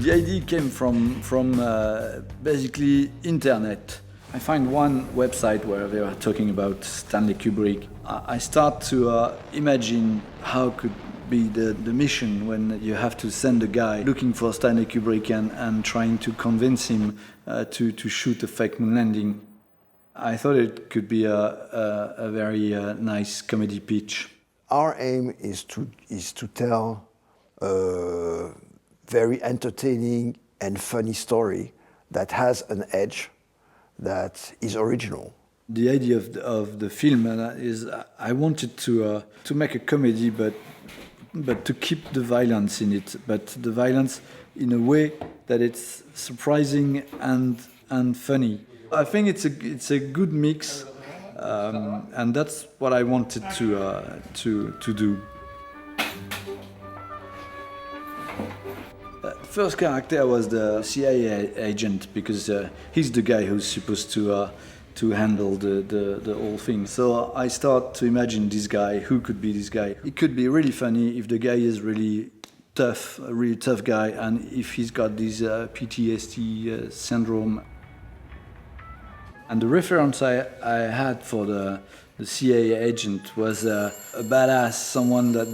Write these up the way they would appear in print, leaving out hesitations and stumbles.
The idea came from basically internet. I find one website where they are talking about Stanley Kubrick. I start to imagine how could be the mission when you have to send a guy looking for Stanley Kubrick and trying to convince him to shoot a fake moon landing. I thought it could be a very nice comedy pitch. Our aim is to tell a very entertaining and funny story that has an edge that is original. The idea of the film is I wanted to make a comedy, but to keep the violence in it, but the violence in a way that it's surprising and funny. I think it's a good mix, and that's what I wanted to do. First character was the CIA agent because he's the guy who's supposed to handle the whole thing. So I start to imagine this guy. Who could be this guy? It could be really funny if the guy is really tough, a really tough guy, and if he's got this PTSD syndrome. And the reference I had for the CIA agent was a badass, someone that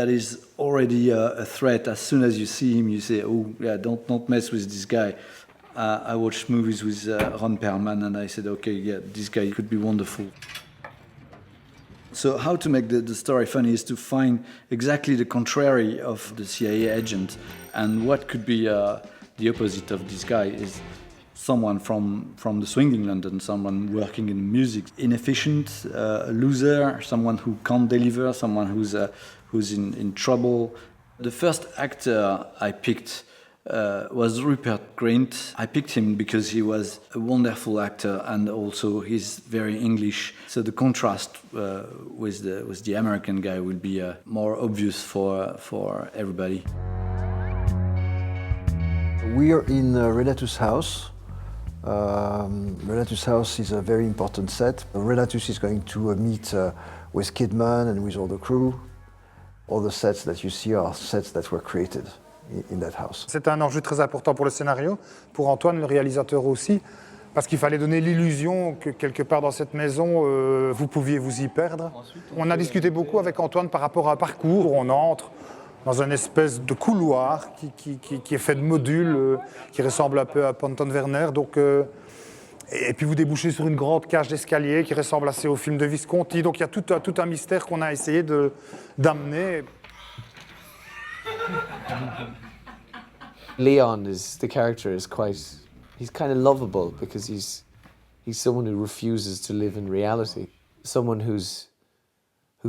is already a threat. As soon as you see him, you say, "Oh yeah, don't mess with this guy." I watched movies with Ron Perlman, and I said, "Okay, yeah, this guy could be wonderful." So how to make the story funny is to find exactly the contrary of the CIA agent, and what could be the opposite of this guy is someone from the swinging London, someone working in music, inefficient, a loser, someone who can't deliver, someone who's in trouble. The first actor I picked was Rupert Grint. I picked him because he was a wonderful actor and also he's very English. So the contrast with the American guy will be more obvious for everybody. We are in Renatus' house. Renatus' house is a very important set. Renatus is going to meet with Kidman and with all the crew. All the sets that you see are sets that were created in that house. C'est un enjeu très important pour le scénario, pour Antoine, le réalisateur aussi, parce qu'il fallait donner l'illusion que quelque part dans cette maison, vous pouviez vous y perdre. On a discuté beaucoup avec Antoine par rapport à un parcours où on entre dans une espèce de couloir qui est fait de modules, qui ressemble un peu à Ponton Werner. Donc, et puis vous débouchez sur une grande cage d'escalier qui ressemble assez au film de Visconti. Donc il y a tout un mystère qu'on a essayé d'amener. Leon the character is he's kind of lovable because he's someone who refuses to live in reality. Someone who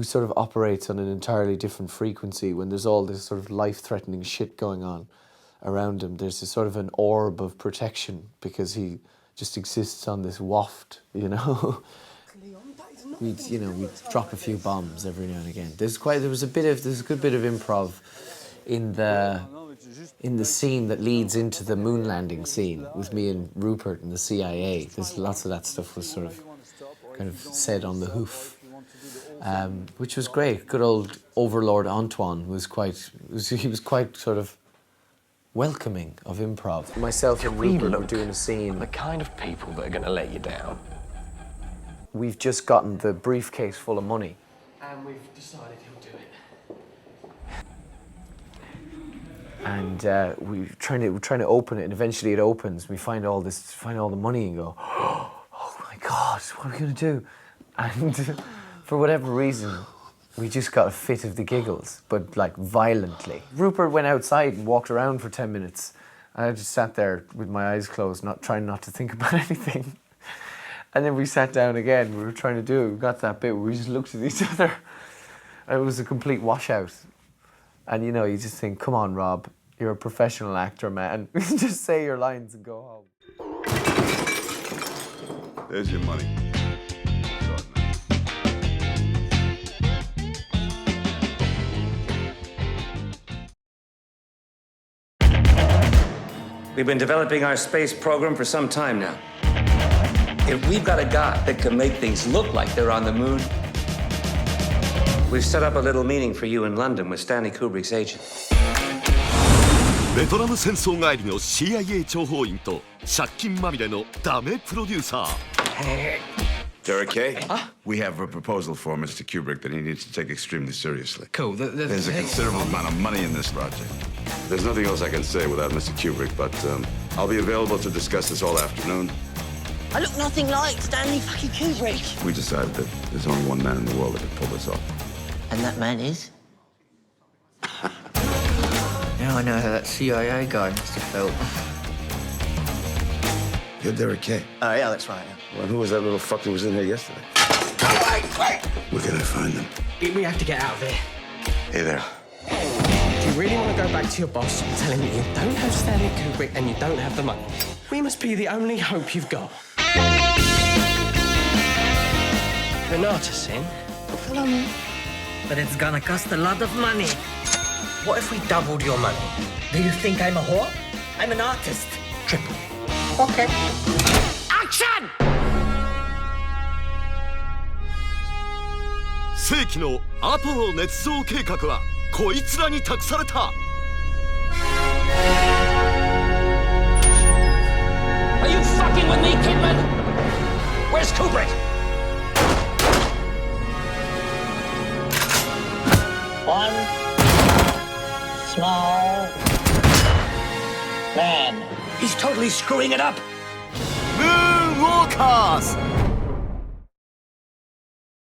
sort of operates on an entirely different frequency when there's all this sort of life-threatening shit going on around him. There's a sort of an orb of protection because he just exists on this waft, you know. We'd drop a few bombs every now and again. There's a good bit of improv in the scene that leads into the moon landing scene with me and Rupert and the CIA. There's lots of that stuff was sort of kind of said on the hoof, which was great. Good old Overlord Antoine was quite sort of welcoming of improv. Myself and Rupert were doing a scene. The kind of people that are going to let you down. We've just gotten the briefcase full of money. And we've decided he'll do it. And we're trying to open it, and eventually it opens. We find all the money, and go, "Oh my God, what are we going to do?" And for whatever reason, we just got a fit of the giggles, but like violently. Rupert went outside and walked around for 10 minutes. And I just sat there with my eyes closed, trying not to think about anything. And then we sat down again. We were trying to do it. We got that bit where we just looked at each other. And it was a complete washout. And you just think, come on, Rob, you're a professional actor, man. Just say your lines and go home. There's your money. We've been developing our space program for some time now. If we've got a guy that can make things look like they're on the moon, we've set up a little meeting for you in London with Stanley Kubrick's agent. ベトナム戦争帰りの CIA 諜報員と借金まみれのダメプロデューサー。 Derek K? We have a proposal for Mr. Kubrick that he needs to take extremely seriously. Cool. There's a considerable amount of money in this project. There's nothing else I can say without Mr. Kubrick, but I'll be available to discuss this all afternoon. I look nothing like Stanley fucking Kubrick. We decided that there's only one man in the world that can pull this off. And that man is? Now I know how that CIA guy must have felt. You're Derek K. Oh, yeah, that's right. Well, who was that little fuck who was in here yesterday? Wait! Where can I find them? We have to get out of here. Hey there. Do you really want to go back to your boss and tell him that you don't have Stanley Kubrick and you don't have the money? We must be the only hope you've got. You're an artist, Sin. Follow me. But it's gonna cost a lot of money. What if we doubled your money? Do you think I'm a whore? I'm an artist. Triple. Okay. Action! 世紀のアポロ捏造計画はこいつらに託された。 Are you fucking with me, Kidman? Where's Kubrick? One small man. He's totally screwing it up. ムーンウォーカーズ